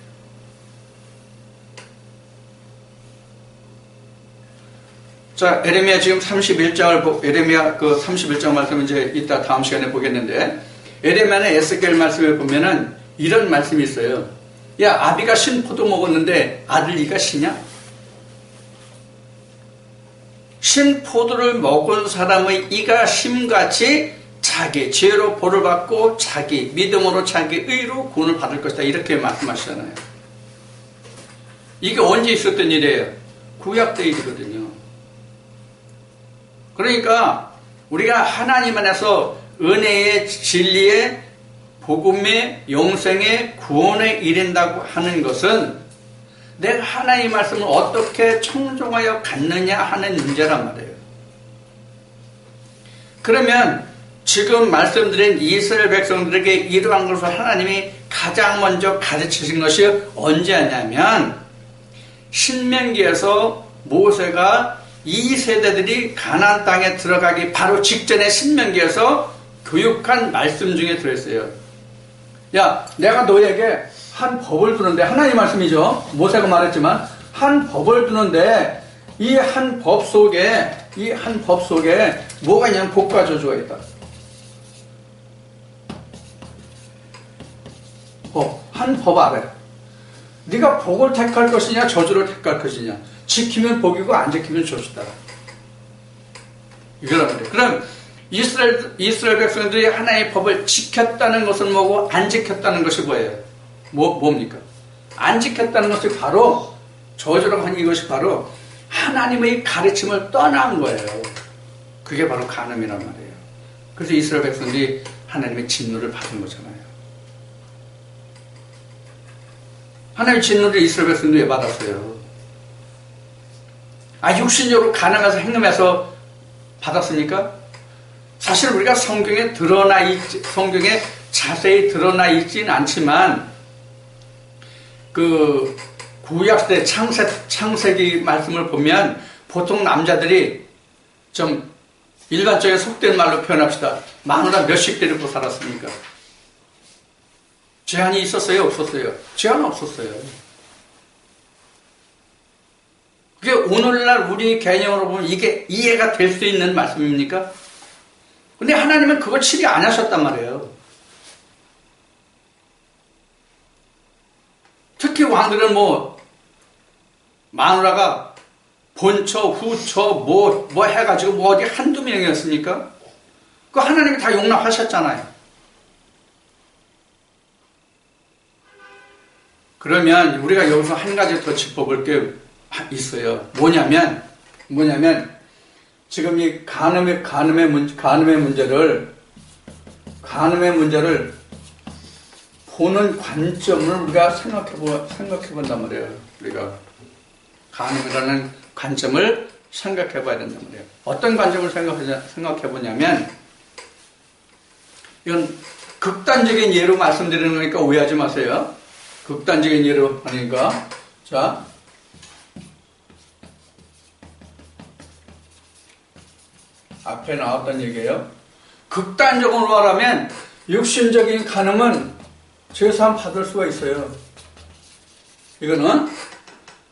자, 에레미야 지금 31장을, 에레미야 그 31장 말씀은 이제 이따 다음 시간에 보겠는데, 에레미야는 에스겔 말씀에 보면은 이런 말씀이 있어요. 야, 아비가 신 포도 먹었는데 아들 이가 시냐? 신 포도를 먹은 사람의 이가 심같이 자기 죄로 벌을 받고 자기 믿음으로 자기 의로 구원을 받을 것이다. 이렇게 말씀하시잖아요. 이게 언제 있었던 일이에요? 구약 때 일이거든요. 그러니까 우리가 하나님 안에서 은혜의 진리의 복음의 영생의 구원에 이른다고 하는 것은 내가 하나님의 말씀을 어떻게 청종하여 갖느냐 하는 문제란 말이에요. 그러면 지금 말씀드린 이스라엘 백성들에게 이러한 것을 하나님이 가장 먼저 가르치신 것이 언제냐면 신명기에서 모세가 이 세대들이 가나안 땅에 들어가기 바로 직전에 신명기에서 교육한 말씀 중에 들어있어요. 야, 내가 너에게 한 법을 두는데, 하나님 말씀이죠. 모세가 말했지만 한 법을 두는데 이 한 법 속에 뭐가 있냐면 복과 저주가 있다. 한 법 아래 네가 복을 택할 것이냐 저주를 택할 것이냐, 지키면 복이고 안 지키면 저주다. 이거란 말이에요. 그럼 이스라엘 백성들이 하나님의 법을 지켰다는 것은 뭐고 안 지켰다는 것이 뭐예요? 뭡니까? 안 지켰다는 것이 바로 저주라고 하는 이것이 바로 하나님의 가르침을 떠난 거예요. 그게 바로 간음이란 말이에요. 그래서 이스라엘 백성들이 하나님의 진노를 받은 거잖아요. 하나님의 진노를 이스라엘 백성들이 왜 받았어요? 육신적으로 간음해서 행음해서 받았습니까? 사실 우리가 성경에 자세히 드러나 있진 않지만 그 구약시대 창세기 말씀을 보면 보통 남자들이 좀 일반적인 속된 말로 표현합시다. 마누라 몇씩 데리고 살았습니까? 제한이 있었어요? 없었어요? 제한 없었어요. 그게 오늘날 우리 개념으로 보면 이게 이해가 될 수 있는 말씀입니까? 근데 하나님은 그걸 치리 안 하셨단 말이에요. 특히 왕들은 마누라가 본처, 후처, 뭐 해가지고 어디 한두 명이었습니까? 그거 하나님이 다 용납하셨잖아요. 그러면 우리가 여기서 한 가지 더 짚어볼 게 있어요. 뭐냐면 지금 이 간음의 문제를 보는 관점을 우리가 생각해 본단 말이에요. 우리가 간음이라는 관점을 생각해 봐야 된단 말이에요. 어떤 관점을 생각해 보냐면, 이건 극단적인 예로 말씀드리는 거니까 오해하지 마세요. 극단적인 예로 하니까, 자, 앞에 나왔던 얘기예요. 극단적으로 말하면 육신적인 간음은 제사함 받을 수가 있어요. 이거는.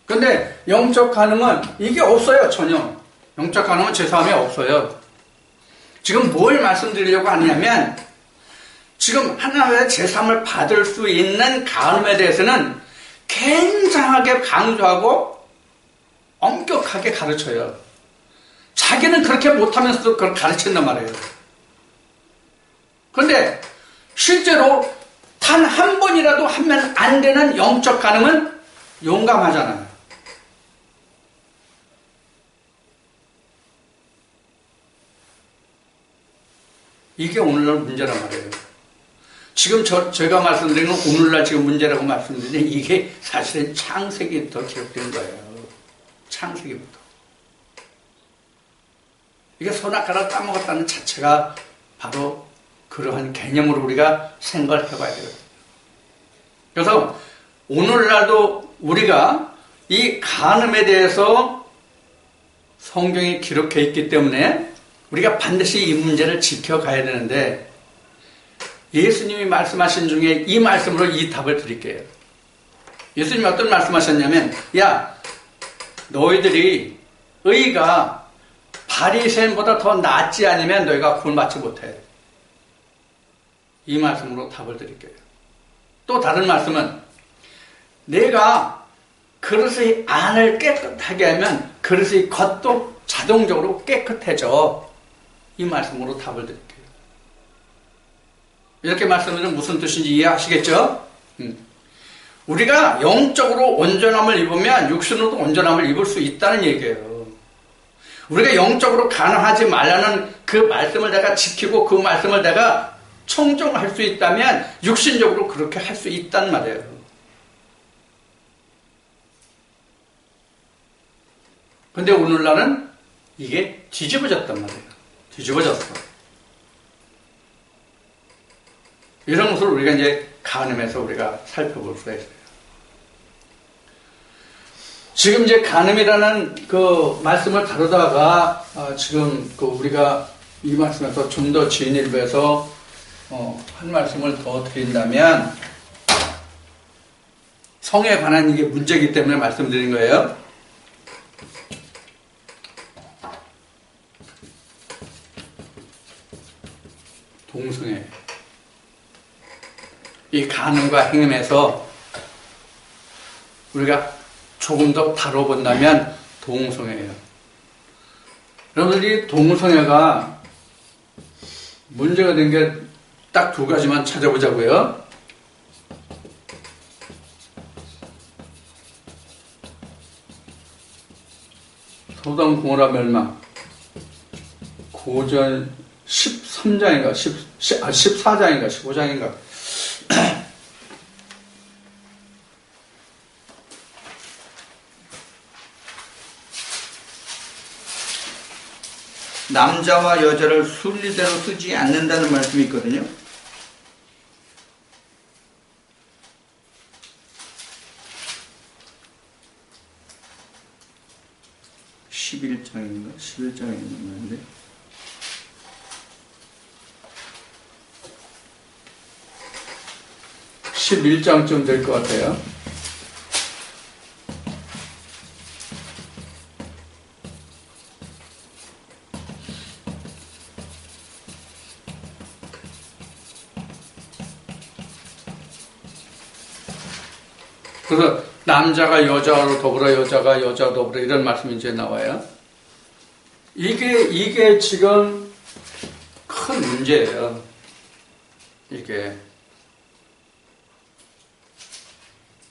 근데 영적 간음은 이게 없어요. 전혀. 영적 간음은 제사함이 없어요. 지금 뭘 말씀드리려고 하냐면 지금 하나님의 제사함을 받을 수 있는 간음에 대해서는 굉장하게 강조하고 엄격하게 가르쳐요. 자기는 그렇게 못하면서도 그걸 가르친단 말이에요. 그런데 실제로 단 한 번이라도 하면 안 되는 영적 간음은 용감하잖아요. 이게 오늘날 문제란 말이에요. 지금 제가 말씀드리는 오늘날 지금 문제라고 말씀드리는 이게 사실은 창세기부터 기록된 거예요. 창세기부터. 이게 선악과를 따먹었다는 자체가 바로 그러한 개념으로 우리가 생각을 해봐야 되거든요. 그래서 오늘날도 우리가 이 간음에 대해서 성경이 기록해 있기 때문에 우리가 반드시 이 문제를 지켜가야 되는데 예수님이 말씀하신 중에 이 말씀으로 이 답을 드릴게요. 예수님이 어떤 말씀하셨냐면 야 너희들이 의가 바리새인보다 더 낫지 않으면 너희가 구원 받지 못해. 이 말씀으로 답을 드릴게요. 또 다른 말씀은 내가 그릇의 안을 깨끗하게 하면 그릇의 겉도 자동적으로 깨끗해져. 이 말씀으로 답을 드릴게요. 이렇게 말씀드리면 무슨 뜻인지 이해하시겠죠? 우리가 영적으로 온전함을 입으면 육신으로도 온전함을 입을 수 있다는 얘기예요. 우리가 영적으로 간음하지 말라는 그 말씀을 내가 지키고 그 말씀을 내가 청종할 수 있다면 육신적으로 그렇게 할 수 있단 말이에요. 근데 오늘날은 이게 뒤집어졌단 말이에요. 뒤집어졌어. 이런 것을 우리가 이제 간음에서 우리가 살펴볼 수가 있어요. 지금 이제 간음이라는 그 말씀을 다루다가 지금 그 우리가 이 말씀에서 좀 더 진일보해서 한 말씀을 더 드린다면 성에 관한 이게 문제이기 때문에 말씀드린 거예요. 동성애. 이 간음과 행음에서 우리가 조금 더 다뤄본다면 동성애예요. 여러분들이 동성애가 문제가 된 게 딱 두 가지만 찾아보자고요. 소돔 고모라 멸망 고전 13장인가 14장인가 15장인가 남자와 여자를 순리대로 쓰지 않는다는 말씀이 있거든요. (11장인가) 11장에 있는 건데 11장쯤 될 것 같아요. 그래서 남자가 여자로 더불어 여자가 여자 더불어 이런 말씀이 이제 나와요. 이게 지금 큰 문제예요.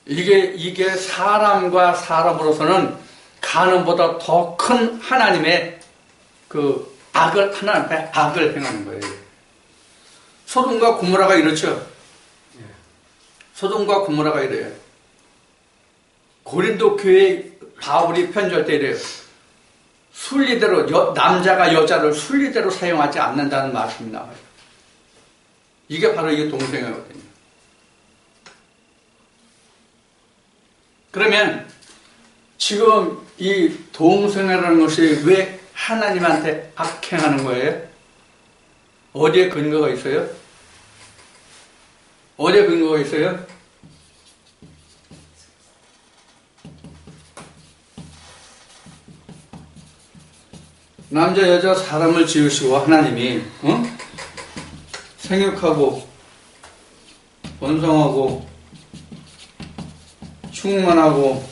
이게 사람과 사람으로서는 간음보다 더 큰 하나님의 그 하나님의 악을 행하는 거예요. 소돔과 고모라가 이렇죠. 소돔과 고모라가 이래요. 고린도 교회 바울이 편지할 때 이래요. 순리대로 남자가 여자를 순리대로 사용하지 않는다는 말씀이 나와요. 이게 바로 이게 동성애거든요. 그러면 지금 이 동성애라는 것이 왜 하나님한테 악행하는 거예요? 어디에 근거가 있어요? 어디에 근거가 있어요? 남자 여자 사람을 지으시고 하나님이 생육하고 번성하고 충만하고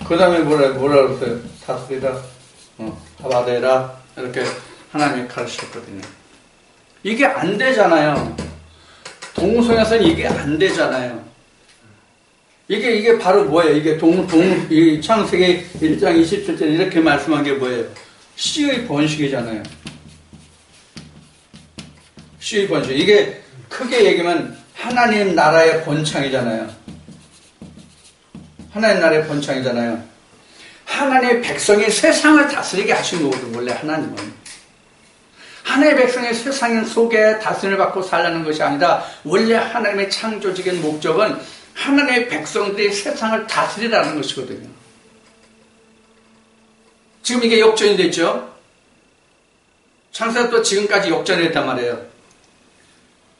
그 다음에 뭐라 그랬어요? 다스리라 잡아대라 이렇게 하나님이 가르치셨거든요. 이게 안 되잖아요. 동성애에서는 이게 안 되잖아요. 이게 바로 뭐예요? 이게 이 창세기 1장 27절 이렇게 말씀한 게 뭐예요? 씨의 번식이잖아요. 씨의 번식. 이게 크게 얘기하면 하나님 나라의 번창이잖아요. 하나님 나라의 번창이잖아요. 하나님의 백성이 세상을 다스리게 하신 거거든요. 원래 하나님은. 하나님의 백성이 세상 속에 다스림을 받고 살라는 것이 아니라 원래 하나님의 창조적인 목적은 하나님의 백성들이 세상을 다스리라는 것이거든요. 지금 이게 역전이 됐죠? 창세부터 지금까지 역전이 됐단 말이에요.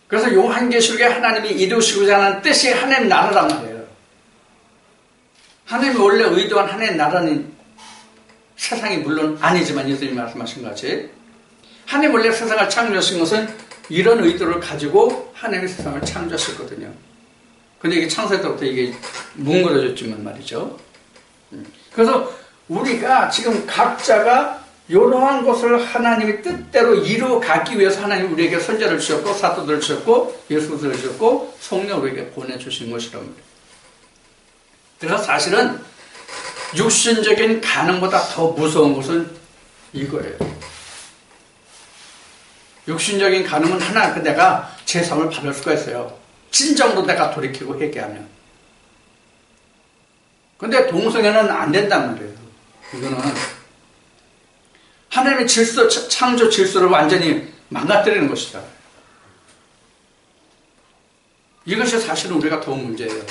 그래서 요한계시록에 하나님이 이루시고자 하는 뜻이 하나님 나라란 말이에요. 하나님이 원래 의도한 하나님 나라는 세상이 물론 아니지만 예수님이 말씀하신 것 같이 하나님 원래 세상을 창조하신 것은 이런 의도를 가지고 하나님이 세상을 창조하셨거든요. 근데 이게 창세 때부터 이게 뭉그러졌지만 말이죠. 그래서 우리가 지금 각자가 이러한 것을 하나님의 뜻대로 이루어가기 위해서 하나님이 우리에게 선자를 주셨고 사도들을 주셨고 예수를 주셨고 성령을 우리에게 보내주신 것이란 말이에요. 그래서 사실은 육신적인 가능보다 더 무서운 것은 이거예요. 육신적인 가능은 하나 내가 제상을 받을 수가 있어요. 진정으로 내가 돌이키고 회개하면. 근데 동성애는 안 된단 말이에요. 이거는 하나님의 질서, 창조 질서를 완전히 망가뜨리는 것이다. 이것이 사실은 우리가 더 문제예요.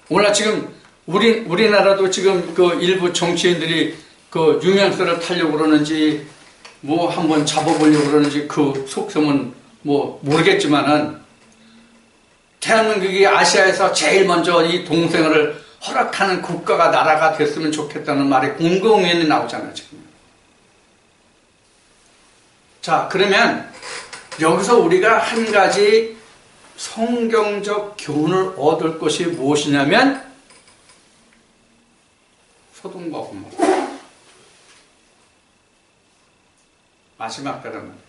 오늘 지금 우리나라도 지금 그 일부 정치인들이 그 유명세를 타려고 그러는지 뭐 한번 잡아보려고 그러는지 그 속성은 뭐 모르겠지만은 대한민국이 아시아에서 제일 먼저 이 동성애를 허락하는 국가가 나라가 됐으면 좋겠다는 말이 공공연히 나오잖아요, 지금. 자, 그러면 여기서 우리가 한 가지 성경적 교훈을 얻을 것이 무엇이냐면 소돔과 고모라. 마지막 때라는 말이에요.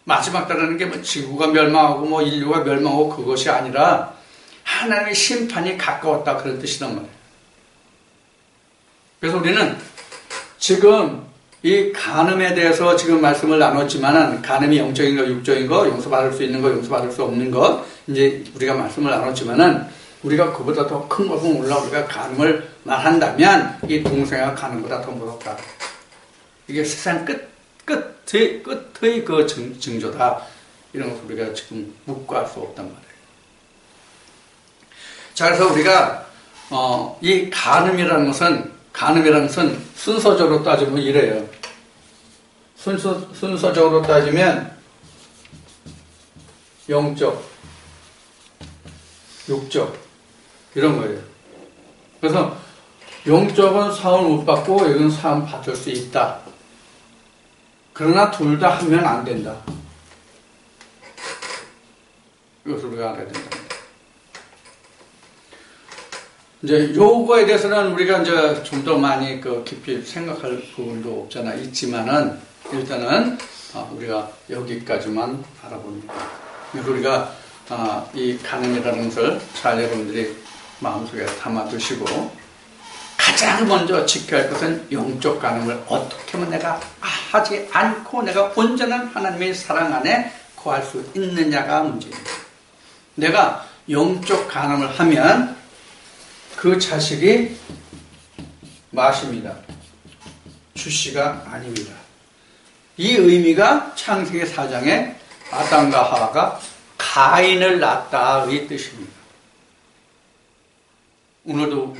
마지막 때라는 게 뭐 지구가 멸망하고 뭐 인류가 멸망하고 그것이 아니라 하나님의 심판이 가까웠다 그런 뜻이란 말이에요. 그래서 우리는 지금 이 간음에 대해서 지금 말씀을 나눴지만은 간음이 영적인 거, 육적인 거, 용서받을 수 있는 거, 용서받을 수 없는 거 이제 우리가 말씀을 나눴지만은 우리가 그보다 더 큰 것은 몰라 우리가 간음을 말한다면 이 동성애가 간음보다 더 무섭다. 이게 세상 끝의 그 징조다. 이런 것을 우리가 지금 묵과할 수 없단 말이에요. 자, 그래서 우리가 이 간음이라는 것은 순서적으로 따지면 이래요. 순서적으로 따지면 영적, 육적 이런 거예요. 그래서 영적은 사함을 못 받고 여기는 사함 받을 수 있다. 그러나 둘 다 하면 안 된다. 이것을 우리가 알아야 된다. 이제 요거에 대해서는 우리가 이제 좀 더 많이 깊이 생각할 부분도 없잖아. 있지만은 일단은 우리가 여기까지만 알아봅니다. 그래서 우리가 이 간음이라는 것을 잘 여러분들이 마음속에 담아두시고 가장 먼저 지켜야 할 것은 영적 간음을 어떻게 하면 내가 하지 않고 내가 온전한 하나님의 사랑 안에 거할 수 있느냐가 문제입니다. 내가 영적 간음을 하면 그 자식이 마십니다. 주씨가 아닙니다. 이 의미가 창세기 4장에 아담과 하와가 가인을 낳았다의 뜻입니다. 오늘날도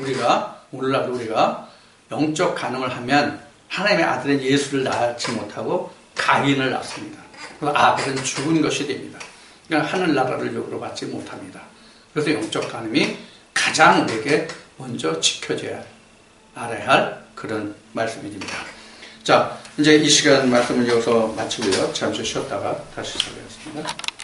우리가 영적 간음을 하면 하나님의 아들인 예수를 낳지 못하고 가인을 낳습니다. 그리고 아벨은 죽은 것이 됩니다. 그러니까 하늘나라를 역으로 받지 못합니다. 그래서 영적 간음이 가장 우리에게 먼저 지켜져야 알아야 할 그런 말씀입니다. 자, 이제 이 시간 말씀을 여기서 마치고요. 잠시 쉬었다가 다시 시작하겠습니다.